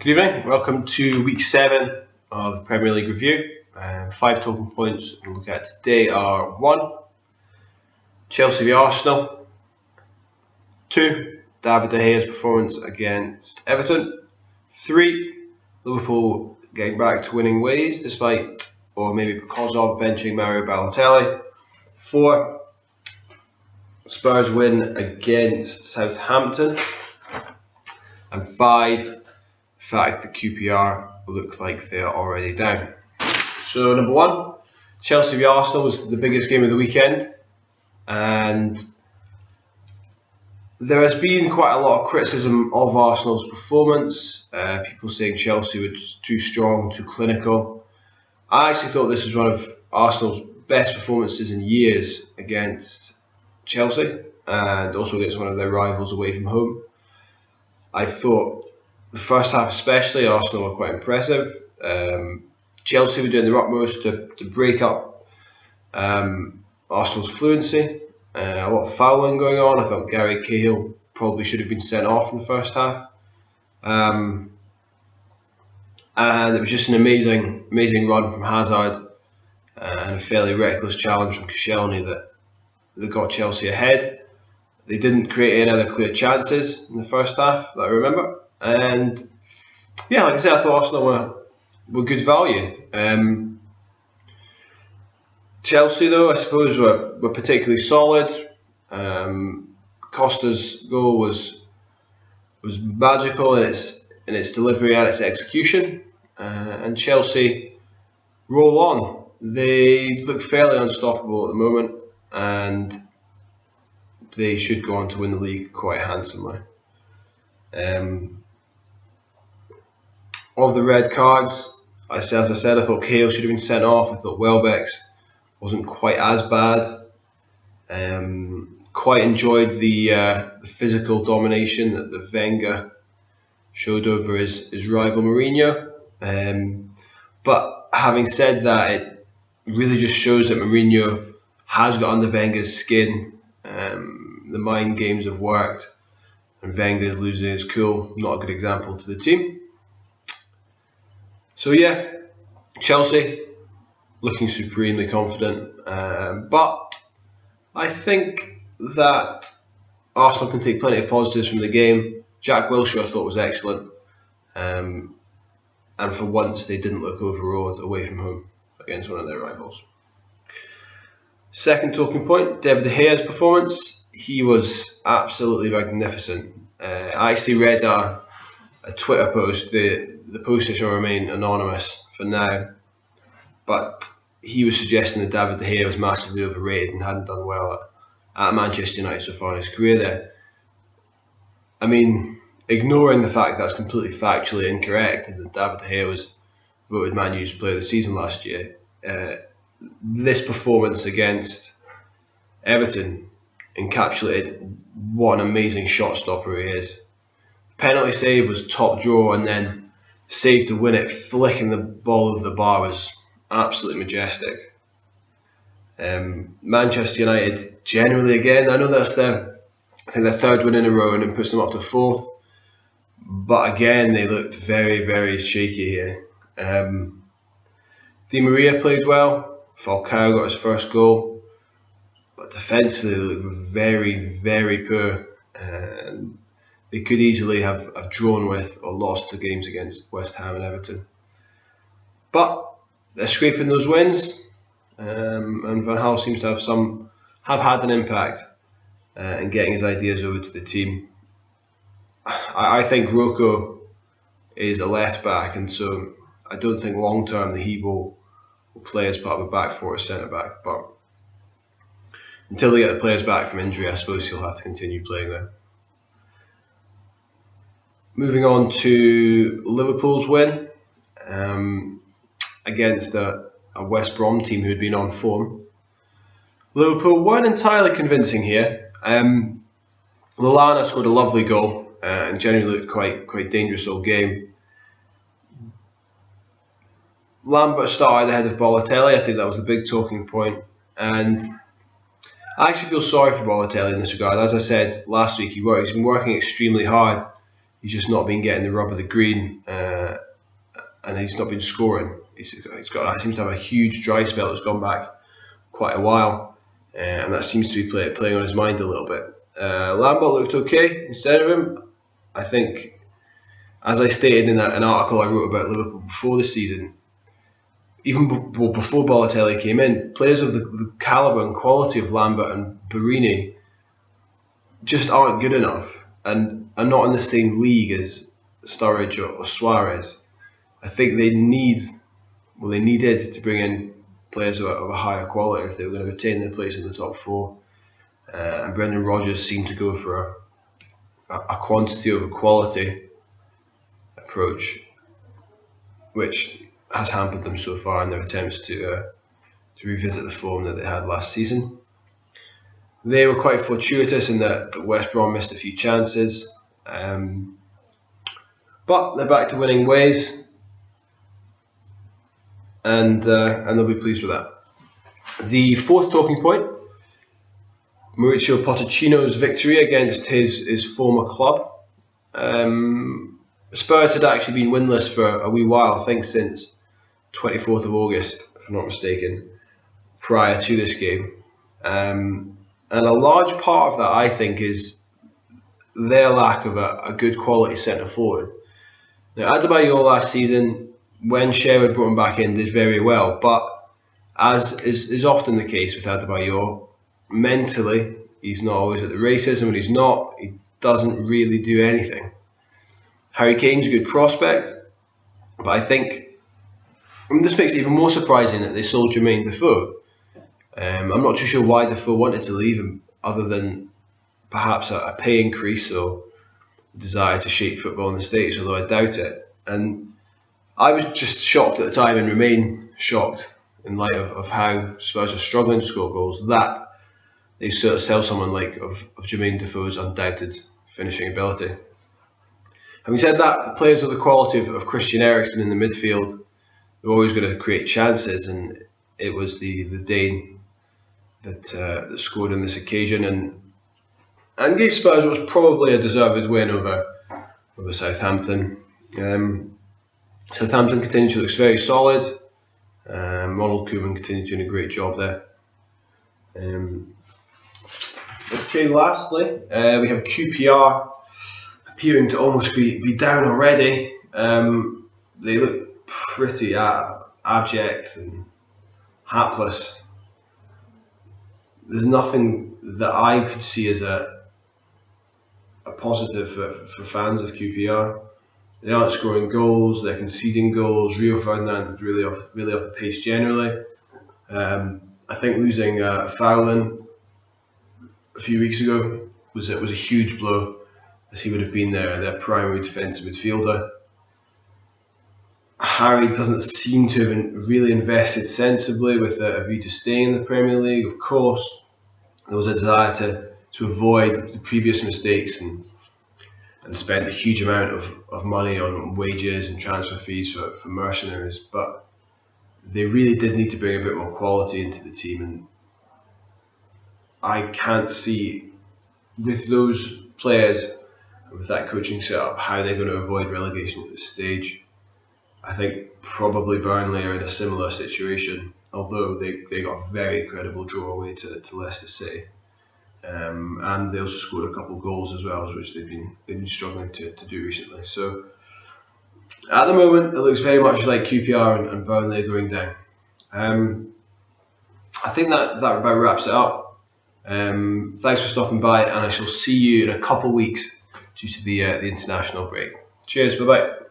Good evening, welcome to week 7 of the Premier League review. 5 talking points we'll look at today are 1. Chelsea v Arsenal. 2. David De Gea's performance against Everton. 3. Liverpool getting back to winning ways despite, or maybe because of, benching Mario Balotelli. 4. Spurs win against Southampton. And 5. Fact that QPR look like they are already down. So number 1, Chelsea v Arsenal was the biggest game of the weekend, and there has been quite a lot of criticism of Arsenal's performance. People saying Chelsea was too strong, too clinical. I actually thought this was one of Arsenal's best performances in years against Chelsea, and also against one of their rivals away from home. I thought the first half especially, Arsenal were quite impressive. Chelsea were doing their utmost to break up Arsenal's fluency. A lot of fouling going on. I thought Gary Cahill probably should have been sent off in the first half. And it was just an amazing run from Hazard and a fairly reckless challenge from Koscielny that got Chelsea ahead. They didn't create any other clear chances in the first half that I remember. And yeah, like I said, I thought Arsenal were good value. Chelsea, though, I suppose were particularly solid. Costa's goal was magical in its delivery and its execution. And Chelsea roll on. They look fairly unstoppable at the moment, and they should go on to win the league quite handsomely. Of the red cards, as I said, I thought Cahill should have been sent off. I thought Welbeck's wasn't quite as bad. Quite enjoyed the physical domination that the Wenger showed over his rival Mourinho. But having said that, it really just shows that Mourinho has got under Wenger's skin. The mind games have worked, and Wenger is losing his cool. Not a good example to the team. So yeah, Chelsea looking supremely confident, but I think that Arsenal can take plenty of positives from the game. Jack Wilshere I thought was excellent, and for once they didn't look overawed away from home against one of their rivals. Second talking point, David De Gea's performance. He was absolutely magnificent. I actually read a Twitter post. The poster shall remain anonymous for now, but he was suggesting that David De Gea was massively overrated and hadn't done well at Manchester United so far in his career there. I mean, ignoring the fact that's completely factually incorrect and that David De Gea was voted Man U's Player of the Season last year, this performance against Everton encapsulated what an amazing shot stopper he is. Penalty save was top draw, and then save to win it, flicking the ball over the bar, was absolutely majestic. Manchester United generally, again, I know that's their third win in a row and it puts them up to 4th, but again they looked very shaky here. Di Maria played well. Falcao got his first goal, but defensively they looked very poor, and they could easily have drawn with or lost the games against West Ham and Everton. But they're scraping those wins, and Van Gaal seems to have had an impact in getting his ideas over to the team. I think Rocco is a left back, and so I don't think long term that he will play as part of a back four or centre back. But until they get the players back from injury, I suppose he'll have to continue playing there. Moving on to Liverpool's win against a West Brom team who had been on form. Liverpool weren't entirely convincing here. Lallana scored a lovely goal and generally looked quite dangerous all game. Lambert started ahead of Balotelli. I think that was the big talking point, and I actually feel sorry for Balotelli in this regard. As I said last week, he's been working extremely hard. he's just not been getting the rub of the green, and he's not been scoring. I seems to have a huge dry spell that's gone back quite a while, and that seems to be playing on his mind a little bit. Lambert looked okay instead of him. I think, as I stated in an article I wrote about Liverpool before the season, even before Balotelli came in, players of the calibre and quality of Lambert and Barini just aren't good enough, and are not in the same league as Sturridge or Suarez. I think they needed to bring in players of a higher quality if they were going to retain their place in the top four. And Brendan Rodgers seemed to go for a quantity over quality approach, which has hampered them so far in their attempts to revisit the form that they had last season. They were quite fortuitous in that West Brom missed a few chances, but they're back to winning ways, and they'll be pleased with that. The fourth talking point: Mauricio Pochettino's victory against his former club. Spurs had actually been winless for a wee while, I think since 24th of August, if I'm not mistaken, prior to this game. And a large part of that, I think, is their lack of a good quality centre forward. Now, Adebayor last season, when Sherwood brought him back in, did very well, but as is often the case with Adebayor, mentally he's not always at the races, and when he's not, he doesn't really do anything. Harry Kane's a good prospect, but I think this makes it even more surprising that they sold Jermaine Defoe. I'm not too sure why Defoe wanted to leave him, other than perhaps a pay increase or desire to shape football in the States, although I doubt it. And I was just shocked at the time, and remain shocked in light of how Spurs are struggling to score goals, that they sort of sell someone like of Jermaine Defoe's undoubted finishing ability. Having said that, players of the quality of Christian Eriksen in the midfield are always going to create chances, and it was the Dane that scored on this occasion and gave Spurs what was probably a deserved win over Southampton. Southampton continued to look very solid. Ronald Koeman continued doing a great job there. Okay, lastly, we have QPR appearing to almost be down already. They look pretty abject and hapless. There's nothing that I could see as a positive for fans of QPR. They aren't scoring goals, they're conceding goals. Rio Ferdinand is really off the pace generally. I think losing Fowlin a few weeks ago was a huge blow, as he would have been their primary defensive midfielder. Harry doesn't seem to have really invested sensibly with a view to staying in the Premier League. Of course, there was a desire to avoid the previous mistakes and spent a huge amount of money on wages and transfer fees for mercenaries, but they really did need to bring a bit more quality into the team, and I can't see, with those players and with that coaching setup, how they're going to avoid relegation at this stage. I think probably Burnley are in a similar situation, although they got a very credible draw away to Leicester City. And they also scored a couple of goals as well, which they've been struggling to do recently. So at the moment, it looks very much like QPR and Burnley are going down. I think that about wraps it up. Thanks for stopping by, and I shall see you in a couple of weeks due to the international break. Cheers, bye bye.